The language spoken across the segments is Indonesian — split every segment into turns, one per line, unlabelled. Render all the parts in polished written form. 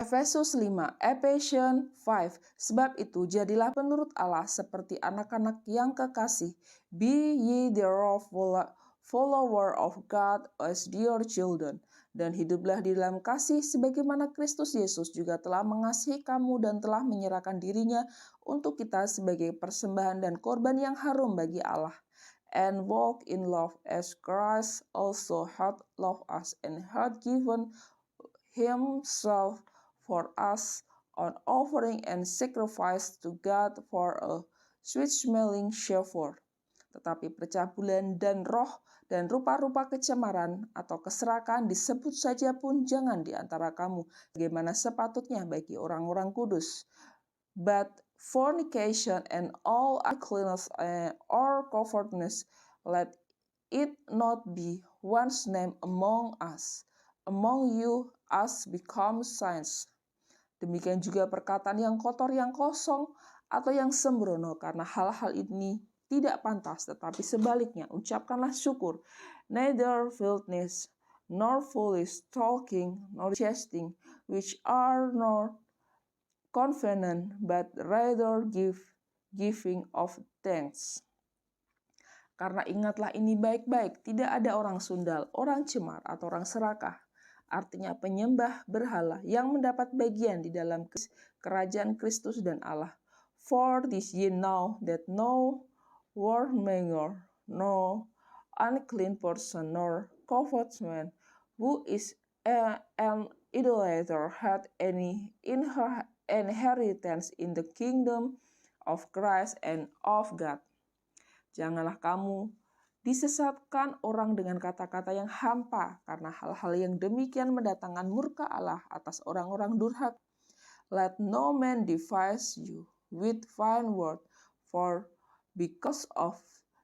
Efesus 5, Ephesians 5. Sebab itu jadilah penurut Allah seperti anak-anak yang kekasih. Be ye therefore follower of God as dear children. Dan hiduplah di dalam kasih sebagaimana Kristus Yesus juga telah mengasihi kamu dan telah menyerahkan dirinya untuk kita sebagai persembahan dan korban yang harum bagi Allah. And walk in love as Christ also hath loved us and hath given himself for us on offering and sacrifice to God for a sweet-smelling savor. Tetapi percabulan dan roh dan rupa-rupa kecemaran atau keserakan disebut saja pun jangan di antara kamu, bagaimana sepatutnya bagi orang-orang kudus. But fornication and all uncleanness or covetousness, let it not be once named among you as becomes saints. Demikian juga perkataan yang kotor, yang kosong, atau yang sembrono, karena hal-hal ini tidak pantas, tetapi sebaliknya ucapkanlah syukur. Neither filthiness, nor foolish talking, nor jesting, which are not convenient, but rather giving of thanks. Karena ingatlah ini baik-baik, tidak ada orang sundal, orang cemar, atau orang serakah, artinya penyembah berhala yang mendapat bagian di dalam kerajaan Kristus dan Allah. For this ye know that no whoremonger, no unclean person, nor covetous man, who is an idolater, hath any inheritance in the kingdom of Christ and of God. Janganlah kamu disesatkan orang dengan kata-kata yang hampa, karena hal-hal yang demikian mendatangkan murka Allah atas orang-orang durhaka. Let no man devise you with fine word, for because of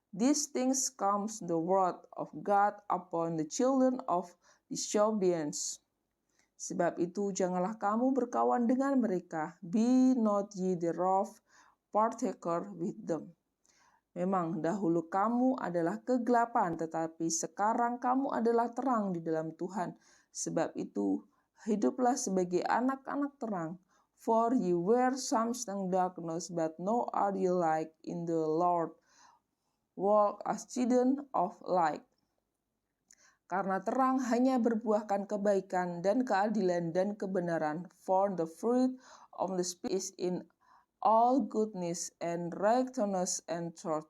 these things comes the wrath of God upon the children of disobedience. Sebab itu janganlah kamu berkawan dengan mereka, be not ye thereof partaker with them. Memang dahulu kamu adalah kegelapan, tetapi sekarang kamu adalah terang di dalam Tuhan. Sebab itu, hiduplah sebagai anak-anak terang. For ye were sometimes darkness, but now are ye light in the Lord. Walk as children of light. Karena terang hanya berbuahkan kebaikan dan keadilan dan kebenaran. For the fruit of the Spirit is in all goodness and righteousness and truth.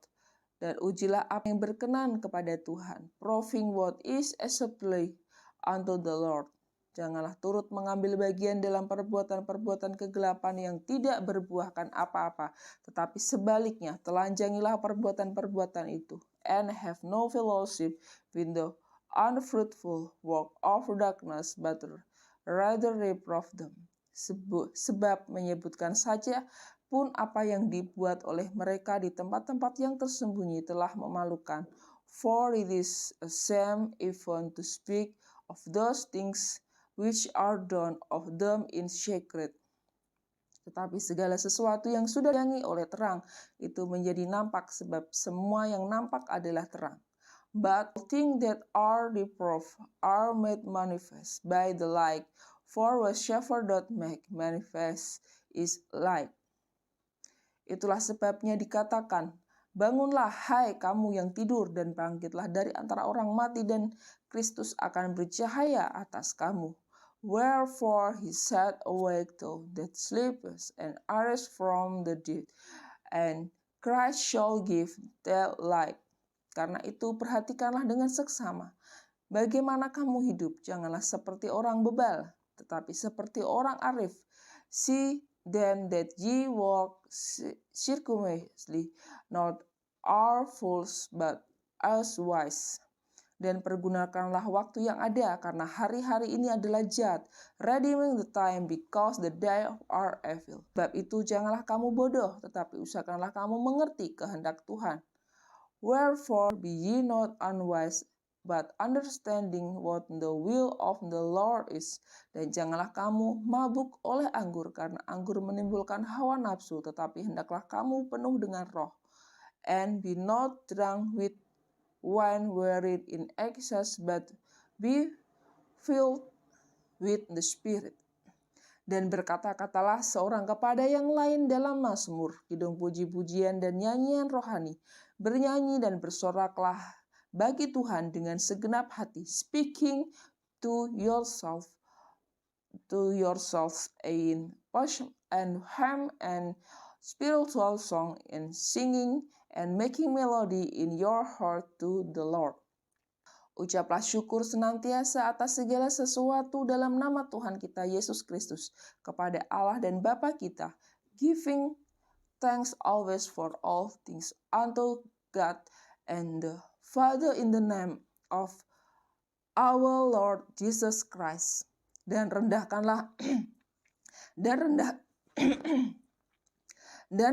Dan ujilah apa yang berkenan kepada Tuhan. Proving what is acceptable unto the Lord. Janganlah turut mengambil bagian dalam perbuatan-perbuatan kegelapan yang tidak berbuahkan apa-apa, tetapi sebaliknya telanjangilah perbuatan-perbuatan itu. And have no fellowship with the unfruitful work of darkness, but rather reprove them. Sebab menyebutkan saja pun apa yang dibuat oleh mereka di tempat-tempat yang tersembunyi telah memalukan. For it is a shame even to speak of those things which are done of them in secret. Tetapi segala sesuatu yang sudah diyangi oleh terang itu menjadi nampak, sebab semua yang nampak adalah terang. But things that are reproved are made manifest by the light, for whatsoever doth make manifest is light. Itulah sebabnya dikatakan, bangunlah hai kamu yang tidur, dan bangkitlah dari antara orang mati, dan Kristus akan bercahaya atas kamu. Wherefore he said, awake thou that sleepest, and arise from the dead, and Christ shall give thee light. Karena itu perhatikanlah dengan seksama, bagaimana kamu hidup, janganlah seperti orang bebal, tetapi seperti orang arif. See then that ye walk circumspectly, not as fools, but as wise. Dan pergunakanlah waktu yang ada, karena hari-hari ini adalah jahat. Redeeming the time, because the days are evil. Sebab itu janganlah kamu bodoh, tetapi usahakanlah kamu mengerti kehendak Tuhan. Wherefore be ye not unwise, but understanding what the will of the Lord is. Dan janganlah kamu mabuk oleh anggur, karena anggur menimbulkan hawa nafsu, tetapi hendaklah kamu penuh dengan roh. And be not drunk with wine wherein in excess, but be filled with the Spirit. Dan berkata-katalah seorang kepada yang lain dalam mazmur, kidung puji-pujian dan nyanyian rohani. Bernyanyi dan bersoraklah bagi Tuhan dengan segenap hati, speaking to yourselves in worship and hymn and spiritual song in singing and making melody in your heart to the Lord. Ucaplah syukur senantiasa atas segala sesuatu dalam nama Tuhan kita Yesus Kristus kepada Allah dan Bapa kita, giving thanks always for all things unto God and the Father in the name of our Lord Jesus Christ. Dan rendahkanlah dan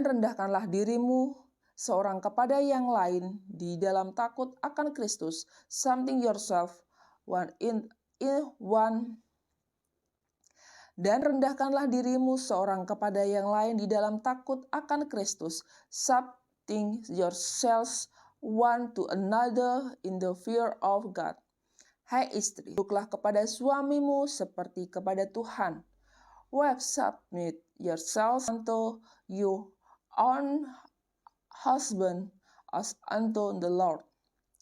rendahkanlah dirimu seorang kepada yang lain di dalam takut akan Kristus, something yourself one in one. Dan rendahkanlah dirimu seorang kepada yang lain di dalam takut akan Kristus, submitting yourselves one to another in the fear of God. Hai istri, tunduklah kepada suamimu seperti kepada Tuhan. Wives, submit yourselves unto your own husband as unto the Lord.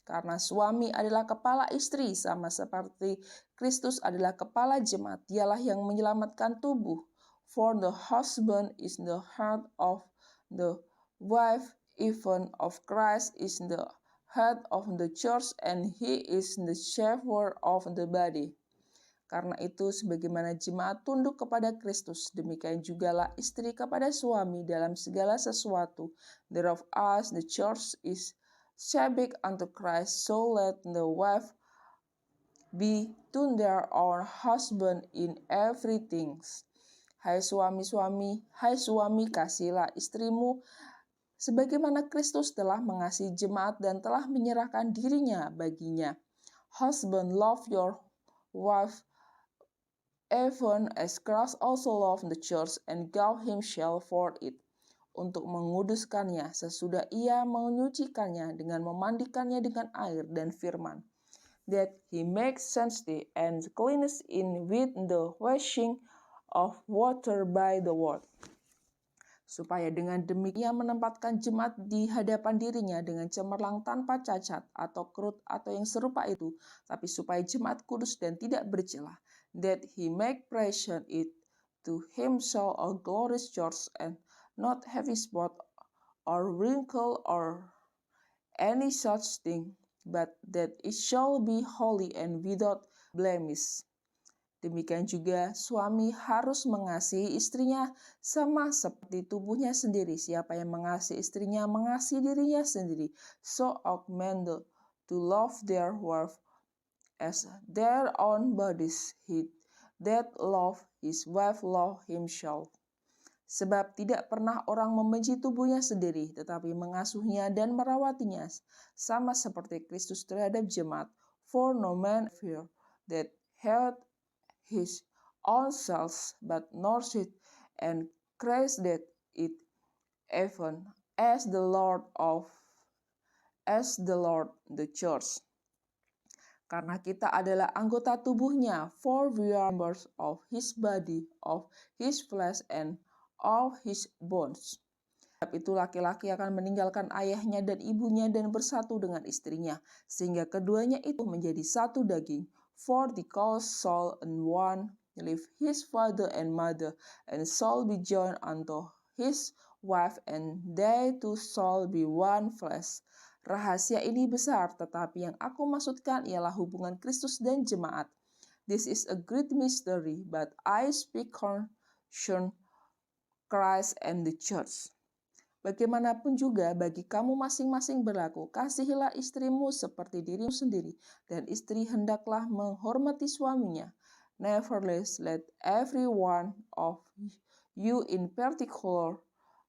Karena suami adalah kepala istri, sama seperti Kristus adalah kepala jemaat, dialah yang menyelamatkan tubuh. For the husband is the head of the wife, even of Christ is the head of the church, and he is the shepherd of the body. Karena itu, sebagaimana jemaat tunduk kepada Kristus, demikian jugalah istri kepada suami dalam segala sesuatu. Thereof us, the church is subject unto Christ, so let the wife be to their own husband in everything. Hai suami, kasihilah istrimu, sebagaimana Kristus telah mengasihi jemaat dan telah menyerahkan dirinya baginya. Husband, love your wife, even as Christ also loved the church and gave himself for it, untuk menguduskannya sesudah ia menyucikannya dengan memandikannya dengan air dan firman, that he makes sanctity and cleanness in with the washing of water by the word. Supaya dengan demikian menempatkan jemaat di hadapan dirinya dengan cemerlang tanpa cacat atau kerut atau yang serupa itu, tapi supaya jemaat kudus dan tidak bercela, that he make present it to himself a glorious church and not having spot or wrinkle or any such thing, but that it shall be holy and without blemish. Demikian juga suami harus mengasihi istrinya sama seperti tubuhnya sendiri. Siapa yang mengasihi istrinya mengasihi dirinya sendiri. So ought men to love their wife as their own bodies. He that love his wife love himself. Sebab tidak pernah orang membenci tubuhnya sendiri, tetapi mengasuhnya dan merawatinya, sama seperti Kristus terhadap jemaat. For no man fear that hath his own self, but nourished and created it, even as the Lord the church. Karena kita adalah anggota tubuhnya, for we are members of his body, of his flesh, and of his bones. Sebab itu laki-laki akan meninggalkan ayahnya dan ibunya dan bersatu dengan istrinya, sehingga keduanya itu menjadi satu daging. For the soul and one leave his father and mother, and shall be joined unto his wife, and they two shall be one flesh. Rahasia ini besar, tetapi yang aku maksudkan ialah hubungan Kristus dan jemaat. This is a great mystery, but I speak concern Christ and the church. Bagaimanapun juga bagi kamu masing-masing berlaku, kasihilah istrimu seperti dirimu sendiri, dan istri hendaklah menghormati suaminya. Nevertheless, let every one of you in particular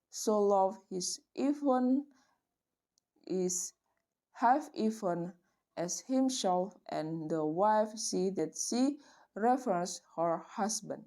so love his half even as himself, and the wife see that she reverence her husband.